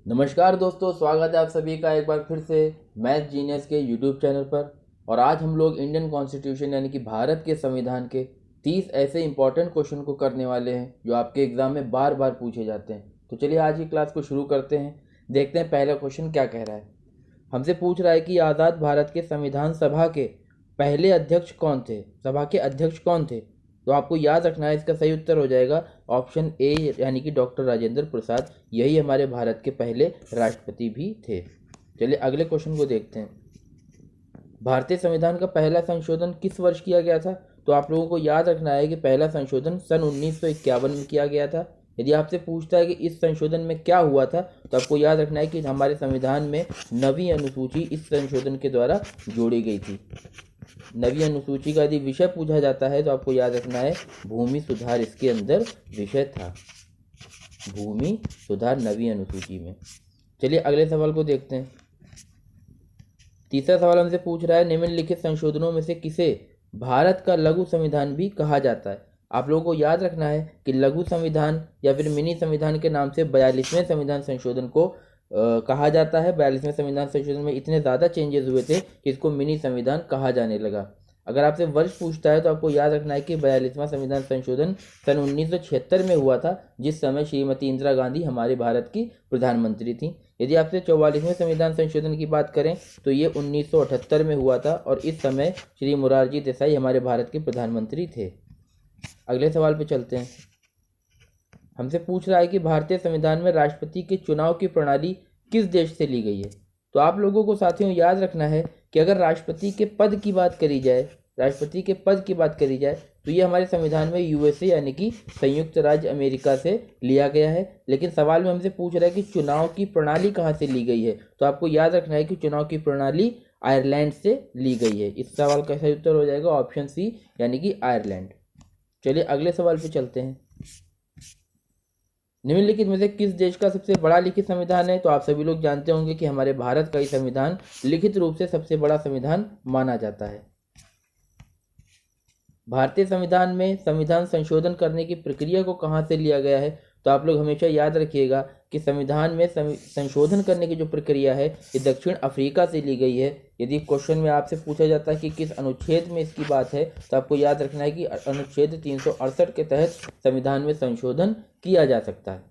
नमस्कार दोस्तों, स्वागत है आप सभी का एक बार फिर से मैथ जीनियस के यूट्यूब चैनल पर। और आज हम लोग इंडियन कॉन्स्टिट्यूशन यानी कि भारत के संविधान के 30 ऐसे इंपॉर्टेंट क्वेश्चन को करने वाले हैं जो आपके एग्जाम में बार बार पूछे जाते हैं। तो चलिए आज की क्लास को शुरू करते हैं। देखते हैं पहला क्वेश्चन क्या कह रहा है। हमसे पूछ रहा है कि आज़ाद भारत के संविधान सभा के पहले अध्यक्ष कौन थे। सभा के अध्यक्ष कौन थे? तो आपको याद रखना है, इसका सही उत्तर हो जाएगा ऑप्शन ए यानी कि डॉक्टर राजेंद्र प्रसाद। यही हमारे भारत के पहले राष्ट्रपति भी थे। चलिए अगले क्वेश्चन को देखते हैं। भारतीय संविधान का पहला संशोधन किस वर्ष किया गया था? तो आप लोगों को याद रखना है कि पहला संशोधन सन 1951 में किया गया था। यदि आपसे पूछता है कि इस संशोधन में क्या हुआ था, तो आपको याद रखना है कि हमारे संविधान में 9वीं अनुसूची इस संशोधन के द्वारा जोड़ी गई थी। 9वीं अनुसूची का यदि विषय पूछा जाता है तो आपको याद रखना है भूमि सुधार इसके अंदर विषय था। भूमि सुधार 9वीं अनुसूची में। चलिए अगले सवाल को देखते हैं। तीसरा सवाल हमसे पूछ रहा है, निम्नलिखित संशोधनों में से किसे भारत का लघु संविधान भी कहा जाता है? आप लोगों को याद रखना है कि लघु संविधान या फिर मिनी संविधान के नाम से 42वें संविधान संशोधन को कहा जाता है। 42वें संविधान संशोधन में इतने ज़्यादा चेंजेस हुए थे कि इसको मिनी संविधान कहा जाने लगा। अगर आपसे वर्ष पूछता है तो आपको याद रखना है कि 42वां संविधान संशोधन सन 1976 में हुआ था, जिस समय श्रीमती इंदिरा गांधी हमारे भारत की प्रधानमंत्री थी। यदि आपसे 44वें संविधान संशोधन की बात करें तो ये 1978 में हुआ था और इस समय श्री मोरारजी देसाई हमारे भारत के प्रधानमंत्री थे। अगले सवाल पे चलते हैं। हमसे पूछ रहा है कि भारतीय संविधान में राष्ट्रपति के चुनाव की प्रणाली किस देश से ली गई है? तो आप लोगों को साथियों याद रखना है कि अगर राष्ट्रपति के पद की बात करी जाए, तो ये हमारे संविधान में यूएसए यानी कि संयुक्त राज्य अमेरिका से लिया गया है। लेकिन सवाल में हमसे पूछ रहा है कि चुनाव की प्रणाली कहाँ से ली गई है, तो आपको याद रखना है कि चुनाव की प्रणाली आयरलैंड से ली गई है। इस सवाल का सही उत्तर हो जाएगा ऑप्शन सी यानी कि आयरलैंड। चलिए अगले सवाल पे चलते हैं। निम्नलिखित में से किस देश का सबसे बड़ा लिखित संविधान है? तो आप सभी लोग जानते होंगे कि हमारे भारत का ही संविधान लिखित रूप से सबसे बड़ा संविधान माना जाता है। भारतीय संविधान में संविधान संशोधन करने की प्रक्रिया को कहाँ से लिया गया है? तो आप लोग हमेशा याद रखिएगा कि संविधान में संशोधन करने की जो प्रक्रिया है ये दक्षिण अफ्रीका से ली गई है। यदि क्वेश्चन में आपसे पूछा जाता है कि किस अनुच्छेद में इसकी बात है, तो आपको याद रखना है कि अनुच्छेद 368 के तहत संविधान में संशोधन किया जा सकता है।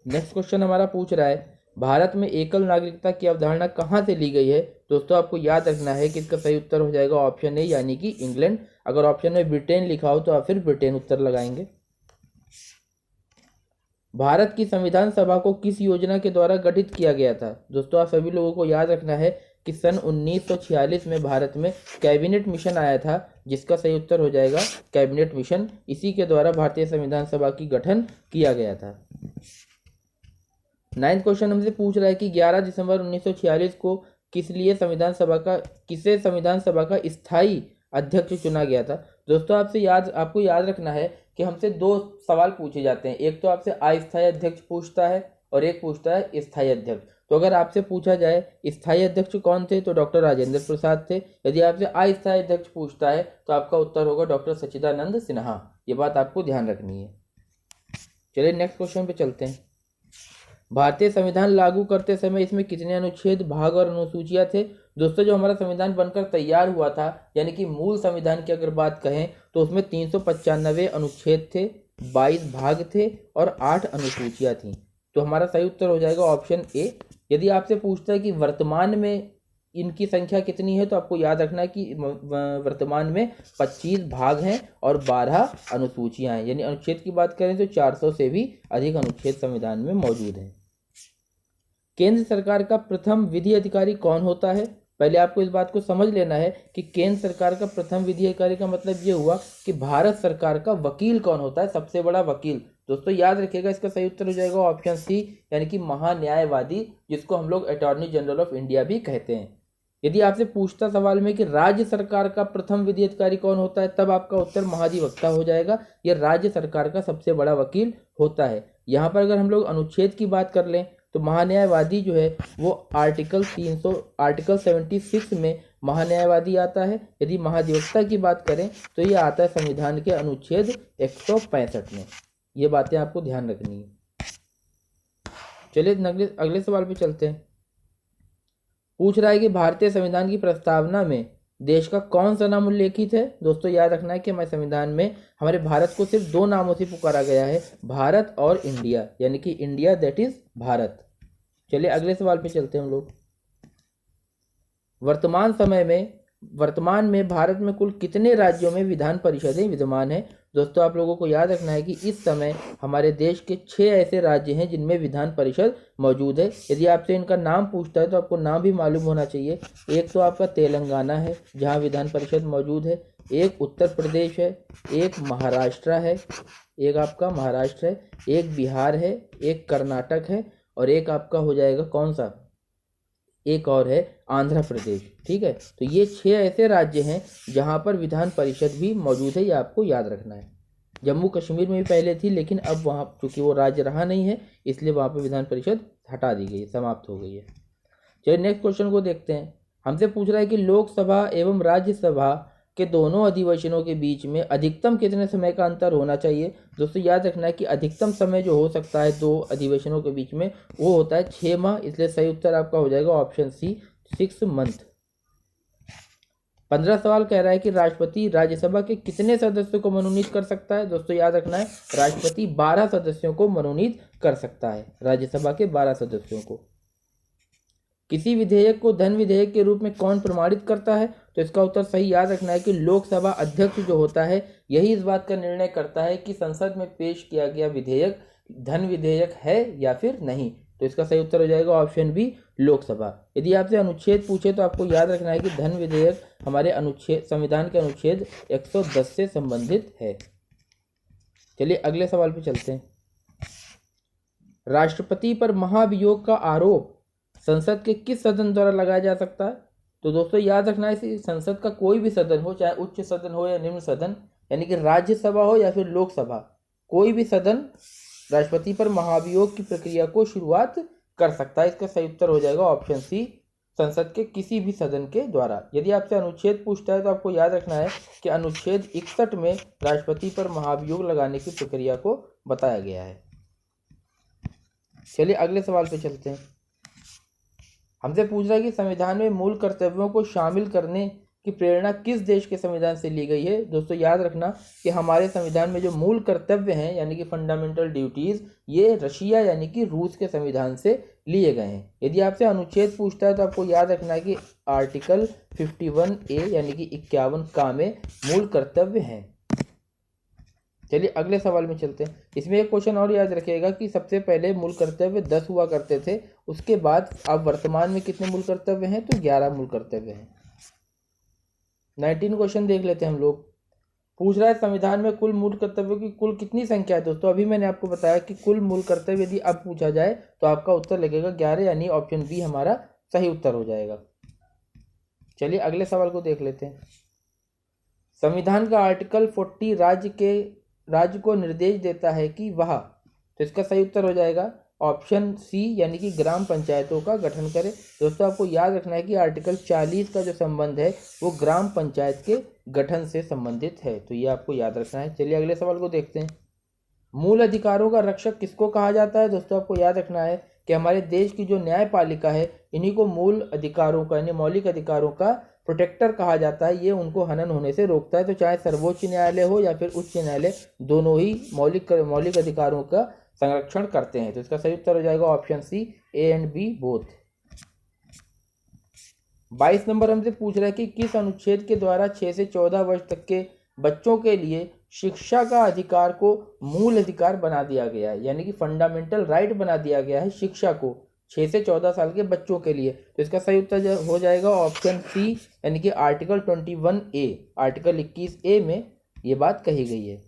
नेक्स्ट क्वेश्चन हमारा पूछ रहा है, भारत में एकल नागरिकता की अवधारणा कहाँ से ली गई है? दोस्तों आपको याद रखना है कि इसका सही उत्तर हो जाएगा ऑप्शन ए यानी कि इंग्लैंड। अगर ऑप्शन में ब्रिटेन लिखा हो तो आप फिर ब्रिटेन उत्तर लगाएंगे। भारत की संविधान सभा को किस योजना के द्वारा गठित किया गया था? दोस्तों आप सभी लोगों को याद रखना है कि सन 1946 में भारत में कैबिनेट मिशन आया था, जिसका सही उत्तर हो जाएगा कैबिनेट मिशन। इसी के द्वारा भारतीय संविधान सभा की गठन किया गया था। 9th क्वेश्चन हमसे पूछ रहा है कि 11 दिसंबर 1946 को किसे संविधान सभा का स्थायी अध्यक्ष चुना गया था? दोस्तों आपको याद रखना है कि हमसे दो सवाल पूछे जाते हैं। एक तो आपसे अस्थायी अध्यक्ष पूछता है और एक पूछता है स्थायी अध्यक्ष। तो अगर आपसे पूछा जाए स्थायी अध्यक्ष कौन थे, तो डॉक्टर राजेंद्र प्रसाद थे। यदि आपसे अस्थायी अध्यक्ष पूछता है तो आपका उत्तर होगा डॉक्टर सच्चिदानंद सिन्हा। ये बात आपको ध्यान रखनी है। चलिए नेक्स्ट क्वेश्चन पे चलते हैं। भारतीय संविधान लागू करते समय इसमें कितने अनुच्छेद, भाग और अनुसूचियां थे? दोस्तों जो हमारा संविधान बनकर तैयार हुआ था यानी कि मूल संविधान की अगर बात कहें तो उसमें 395 अनुच्छेद थे, 22 भाग थे और 8 अनुसूचियां थी। तो हमारा सही उत्तर हो जाएगा ऑप्शन ए। यदि आपसे पूछता है कि वर्तमान में इनकी संख्या कितनी है, तो आपको याद रखना है कि वर्तमान में 25 भाग हैं और 12 अनुसूचियां हैं। यानी अनुच्छेद की बात करें तो 400 से भी अधिक अनुच्छेद संविधान में मौजूद हैं। केंद्र सरकार का प्रथम विधि अधिकारी कौन होता है? पहले आपको इस बात को समझ लेना है कि केंद्र सरकार का प्रथम विधि अधिकारी का मतलब ये हुआ कि भारत सरकार का वकील कौन होता है, सबसे बड़ा वकील। दोस्तों याद रखिएगा इसका सही उत्तर हो जाएगा ऑप्शन सी यानी कि महान्यायवादी, जिसको हम लोग अटॉर्नी जनरल ऑफ इंडिया भी कहते हैं। यदि आपसे पूछता सवाल में कि राज्य सरकार का प्रथम विधि अधिकारी कौन होता है, तब आपका उत्तर महाधिवक्ता हो जाएगा। यह राज्य सरकार का सबसे बड़ा वकील होता है। यहाँ पर अगर हम लोग अनुच्छेद की बात कर लें तो महान्यायवादी जो है वो आर्टिकल 76 में महान्यायवादी आता है। यदि महाधिवक्ता की बात करें तो ये आता है संविधान के अनुच्छेद 165 में। ये बातें आपको ध्यान रखनी है। चलिए अगले अगले सवाल पे चलते हैं। पूछ रहा है कि भारतीय संविधान की प्रस्तावना में देश का कौन सा नाम उल्लेखित है। दोस्तों याद रखना है कि हमारे संविधान में हमारे भारत को सिर्फ दो नामों से पुकारा गया है, भारत और इंडिया, यानी कि इंडिया दैट इज भारत। चलिए अगले सवाल पे चलते हैं हम लोग। वर्तमान में भारत में कुल कितने राज्यों में विधान परिषदें विद्यमान है। दोस्तों आप लोगों को याद रखना है कि इस समय हमारे देश के 6 ऐसे राज्य हैं जिनमें विधान परिषद मौजूद है। यदि आपसे इनका नाम पूछता है तो आपको नाम भी मालूम होना चाहिए। एक तो आपका तेलंगाना है जहां विधान परिषद मौजूद है, एक उत्तर प्रदेश है, एक महाराष्ट्र है, एक आपका महाराष्ट्र है, एक बिहार है, एक कर्नाटक है, और एक आपका हो जाएगा कौन सा, एक और है आंध्र प्रदेश। ठीक है, तो ये 6 ऐसे राज्य हैं जहां पर विधान परिषद भी मौजूद है, ये आपको याद रखना है। जम्मू कश्मीर में भी पहले थी, लेकिन अब वहाँ चूंकि वो राज्य रहा नहीं है इसलिए वहाँ पर विधान परिषद हटा दी गई, समाप्त हो गई है। चलिए नेक्स्ट क्वेश्चन को देखते हैं। हमसे पूछ रहा है कि लोकसभा एवं राज्यसभा के दोनों अधिवेशनों के बीच में अधिकतम कितने समय का अंतर होना चाहिए। दोस्तों याद रखना है कि अधिकतम समय जो हो सकता है दो अधिवेशनों के बीच में वो होता है 6 माह, इसलिए सही उत्तर आपका हो जाएगा ऑप्शन सी 6 मंथ। 15 सवाल कह रहा है कि राष्ट्रपति राज्यसभा के कितने सदस्यों को मनोनीत कर सकता है। दोस्तों याद रखना है राष्ट्रपति 12 सदस्यों को मनोनीत कर सकता है, राज्यसभा के 12 सदस्यों को। किसी विधेयक को धन विधेयक के रूप में कौन प्रमाणित करता है। तो इसका उत्तर सही याद रखना है कि लोकसभा अध्यक्ष जो होता है यही इस बात का निर्णय करता है कि संसद में पेश किया गया विधेयक धन विधेयक है या फिर नहीं। तो इसका सही उत्तर हो जाएगा ऑप्शन बी लोकसभा। यदि आपसे अनुच्छेद पूछे तो आपको याद रखना है कि धन विधेयक हमारे अनुच्छेद संविधान के अनुच्छेद 110 से संबंधित है। चलिए अगले सवाल पे चलते हैं। राष्ट्रपति पर महाभियोग का आरोप संसद के किस सदन द्वारा लगाया जा सकता है। तो दोस्तों याद रखना है संसद का कोई भी सदन हो, चाहे उच्च सदन हो या निम्न सदन, यानी कि राज्यसभा हो या फिर लोकसभा, कोई भी सदन राष्ट्रपति पर महाभियोग की प्रक्रिया को शुरुआत कर सकता है। इसका सही उत्तर हो जाएगा ऑप्शन सी संसद के किसी भी सदन के द्वारा। यदि आपसे अनुच्छेद पूछता है तो आपको याद रखना है कि अनुच्छेद 61 में राष्ट्रपति पर महाभियोग लगाने की प्रक्रिया को बताया गया है। चलिए अगले सवाल पे चलते हैं। हमसे पूछ रहा है कि संविधान में मूल कर्तव्यों को शामिल करने की प्रेरणा किस देश के संविधान से ली गई है। दोस्तों याद रखना कि हमारे संविधान में जो मूल कर्तव्य हैं यानी कि फंडामेंटल ड्यूटीज, ये रशिया यानी कि रूस के संविधान से लिए गए हैं। यदि आपसे अनुच्छेद पूछता है तो आपको याद रखना है कि आर्टिकल 51A यानी कि 51 का में मूल कर्तव्य हैं। चलिए अगले सवाल में चलते हैं। इसमें एक क्वेश्चन और याद रखिएगा कि सबसे पहले मूल कर्तव्य 10 हुआ करते थे, उसके बाद अब वर्तमान में कितने मूल कर्तव्य हैं, तो 11 मूल कर्तव्य हैं। 19 क्वेश्चन देख लेते हैं हम लोग। पूछ रहा है संविधान में कुल मूल कर्तव्यों की कुल कितनी संख्या है। दोस्तों अभी मैंने आपको बताया कि कुल मूल कर्तव्य यदि अब पूछा जाए तो आपका उत्तर लगेगा 11, यानी ऑप्शन बी हमारा सही उत्तर हो जाएगा। चलिए अगले सवाल को देख लेते हैं। संविधान का आर्टिकल 40 राज्य को निर्देश देता है कि वह, तो इसका सही उत्तर हो जाएगा ऑप्शन सी यानी कि ग्राम पंचायतों का गठन करे। दोस्तों आपको याद रखना है कि आर्टिकल 40 का जो संबंध है वो ग्राम पंचायत के गठन से संबंधित है, तो ये आपको याद रखना है। चलिए अगले सवाल को देखते हैं। मूल अधिकारों का रक्षक किसको कहा जाता है। दोस्तों आपको याद रखना है कि हमारे देश की जो न्यायपालिका है इन्हीं को मूल अधिकारों का यानी मौलिक अधिकारों का प्रोटेक्टर कहा जाता है। ये उनको हनन होने से रोकता है। तो चाहे सर्वोच्च न्यायालय हो या फिर उच्च न्यायालय, दोनों ही मौलिक अधिकारों का संरक्षण करते हैं। तो इसका सही उत्तर हो जाएगा option C A and B both. 22 number हमसे पूछ रहा है कि किस अनुच्छेद के द्वारा 6 से 14 वर्ष तक के बच्चों के लिए शिक्षा का अधिकार को मूल अधिकार बना दिया गया है, यानी कि फंडामेंटल राइट बना दिया गया है शिक्षा को 6 से 14 साल के बच्चों के लिए। तो इसका सही उत्तर हो जाएगा ऑप्शन सी यानी कि आर्टिकल 21A, आर्टिकल 21A में ये बात कही गई है।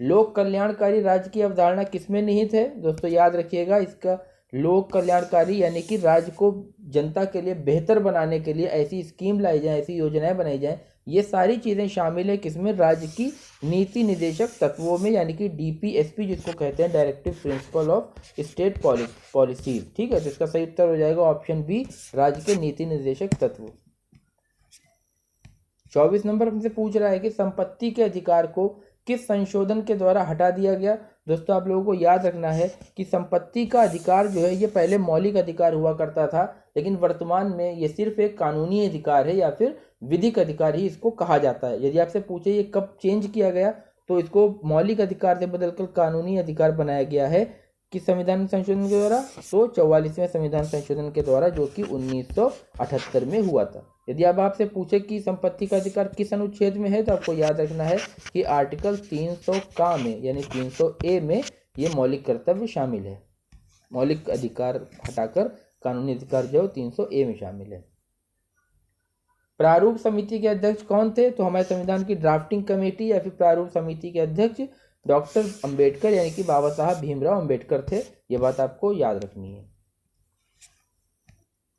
लोक कल्याणकारी राज्य की अवधारणा किसमें निहित है। दोस्तों याद रखिएगा इसका लोक कल्याणकारी यानी कि राज्य को जनता के लिए बेहतर बनाने के लिए ऐसी स्कीम लाई जाए, ऐसी योजनाएं बनाई जाए, ये सारी चीज़ें शामिल है किसमें, राज्य की नीति निदेशक तत्वों में, यानी कि DPSP जिसको कहते हैं directive principle of state policies. ठीक है, तो इसका सही उत्तर हो जाएगा ऑप्शन बी राज्य के नीति निर्देशक तत्व। 24 नंबर हमसे पूछ रहा है कि संपत्ति के अधिकार को किस संशोधन के द्वारा हटा दिया गया? दोस्तों आप लोगों को याद रखना है कि संपत्ति का अधिकार जो है ये पहले मौलिक अधिकार हुआ करता था, लेकिन वर्तमान में ये सिर्फ एक कानूनी अधिकार है या फिर विधिक अधिकार ही इसको कहा जाता है। यदि आपसे पूछे ये कब चेंज किया गया तो इसको मौलिक अधिकार से बदलकर कानूनी अधिकार बनाया गया है किस संविधान संशोधन के द्वारा? तो 44वें संविधान संशोधन के द्वारा, जो कि 1978 में हुआ था। यदि अब आपसे पूछे कि संपत्ति का अधिकार किस अनुच्छेद में है तो आपको याद रखना है कि आर्टिकल 300 का में यानी 300A में ये मौलिक कर्तव्य शामिल है। मौलिक अधिकार हटाकर कानूनी अधिकार जो 300A में शामिल है। प्रारूप समिति के अध्यक्ष कौन थे? तो हमारे संविधान की ड्राफ्टिंग कमेटी या फिर प्रारूप समिति के अध्यक्ष डॉक्टर अंबेडकर यानी कि बाबा साहब भीमराव अंबेडकर थे। ये बात आपको याद रखनी है।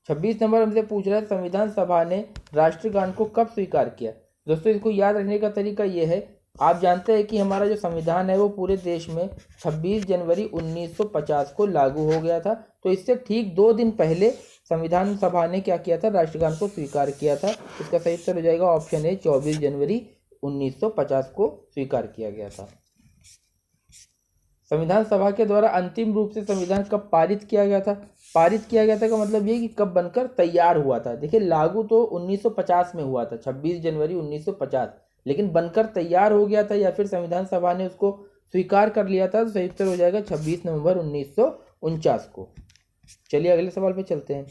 26 नंबर हमसे पूछ रहा है संविधान सभा ने राष्ट्रगान को कब स्वीकार किया? दोस्तों इसको याद रखने का तरीका ये है, आप जानते हैं कि हमारा जो संविधान है वो पूरे देश में 26 जनवरी 1950 को लागू हो गया था। तो इससे ठीक 2 दिन पहले संविधान सभा ने क्या किया था? राष्ट्रगान को स्वीकार किया था। इसका सही उत्तर हो जाएगा ऑप्शन ए, 24 जनवरी 1950 को स्वीकार किया गया था। संविधान सभा के द्वारा अंतिम रूप से संविधान कब पारित किया गया था? पारित किया गया था का मतलब ये कि कब बनकर तैयार हुआ था। देखिए लागू तो 1950 में हुआ था, 26 जनवरी 1950, लेकिन बनकर तैयार हो गया था या फिर संविधान सभा ने उसको स्वीकार कर लिया था। तो सही उत्तर हो जाएगा 26 नवंबर 1949 को। चलिए अगले सवाल पे चलते हैं।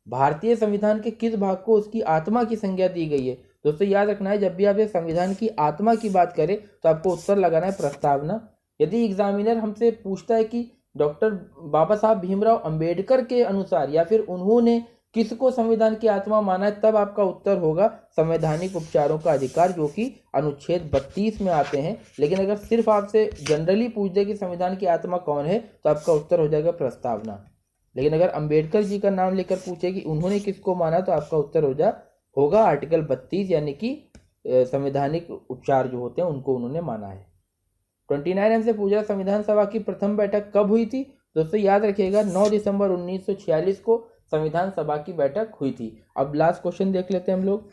भारतीय संविधान के किस भाग को उसकी आत्मा की संज्ञा दी गई है? दोस्तों याद रखना है, जब भी आप संविधान की आत्मा की बात करें तो आपको उत्तर लगाना है प्रस्तावना। यदि एग्जामिनर हमसे पूछता है कि डॉक्टर बाबा साहब भीमराव अंबेडकर के अनुसार या फिर उन्होंने किसको संविधान की आत्मा माना है, तब आपका उत्तर होगा संवैधानिक उपचारों का अधिकार, जो कि अनुच्छेद 32 में आते हैं। लेकिन अगर सिर्फ आपसे जनरली पूछ दे कि संविधान की आत्मा कौन है तो आपका उत्तर हो जाएगा प्रस्तावना। लेकिन अगर अंबेडकर जी का नाम लेकर पूछे कि उन्होंने किसको माना तो आपका उत्तर होगा आर्टिकल 32 यानी कि संवैधानिक उपचार जो होते हैं उनको उन्होंने माना है। 29 हमसे पूछा संविधान सभा की प्रथम बैठक कब हुई थी? दोस्तों याद रखिएगा 9 दिसंबर 1946 को संविधान सभा की बैठक हुई थी। अब लास्ट क्वेश्चन देख लेते हैं हम लोग।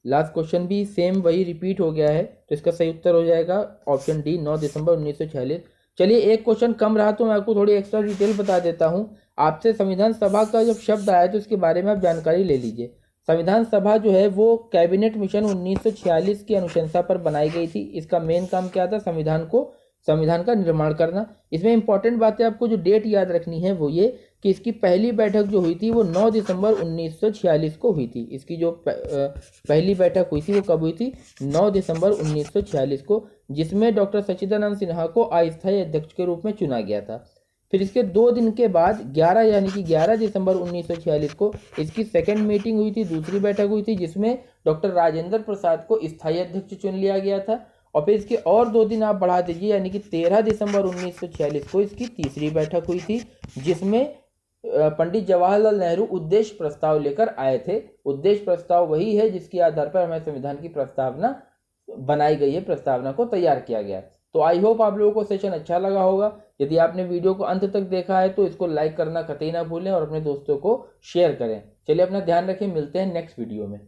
लास्ट क्वेश्चन भी सेम वही रिपीट हो गया है, तो इसका सही उत्तर हो जाएगा ऑप्शन डी, 9 दिसंबर 1946। चलिए एक क्वेश्चन कम रहा तो मैं आपको थोड़ी एक्स्ट्रा डिटेल बता देता हूं। आपसे संविधान सभा का जब शब्द आया तो इसके बारे में आप जानकारी ले लीजिए। संविधान सभा जो है वो कैबिनेट मिशन 1946 की अनुशंसा पर बनाई गई थी। इसका मेन काम क्या था? संविधान का निर्माण करना। इसमें इंपॉर्टेंट बातें आपको जो डेट याद रखनी है वो ये कि इसकी पहली बैठक जो हुई थी वो 9 दिसंबर 1946 को हुई थी। इसकी जो पहली बैठक हुई थी वो कब हुई थी? 9 दिसंबर 1946 को, जिसमें डॉक्टर सच्चिदानंद सिन्हा को अस्थायी अध्यक्ष के रूप में चुना गया था। फिर इसके 2 दिन के बाद 11 यानी कि 11 दिसंबर 1946 को इसकी सेकंड मीटिंग हुई थी, दूसरी बैठक हुई थी, जिसमें डॉक्टर राजेंद्र प्रसाद को स्थायी अध्यक्ष चुन लिया गया था। और फिर इसके और 2 दिन आप बढ़ा दीजिए यानी कि 13 दिसंबर 1946 को इसकी तीसरी बैठक हुई थी, जिसमें पंडित जवाहरलाल नेहरू उद्देश्य प्रस्ताव लेकर आए थे। उद्देश्य प्रस्ताव वही है जिसके आधार पर हमारे संविधान की प्रस्तावना बनाई गई है, प्रस्तावना को तैयार किया गया। तो आई होप आप लोगों को सेशन अच्छा लगा होगा। यदि आपने वीडियो को अंत तक देखा है तो इसको लाइक करना कतई ना भूलें और अपने दोस्तों को शेयर करें। चलिए अपना ध्यान रखें, मिलते हैं नेक्स्ट वीडियो में।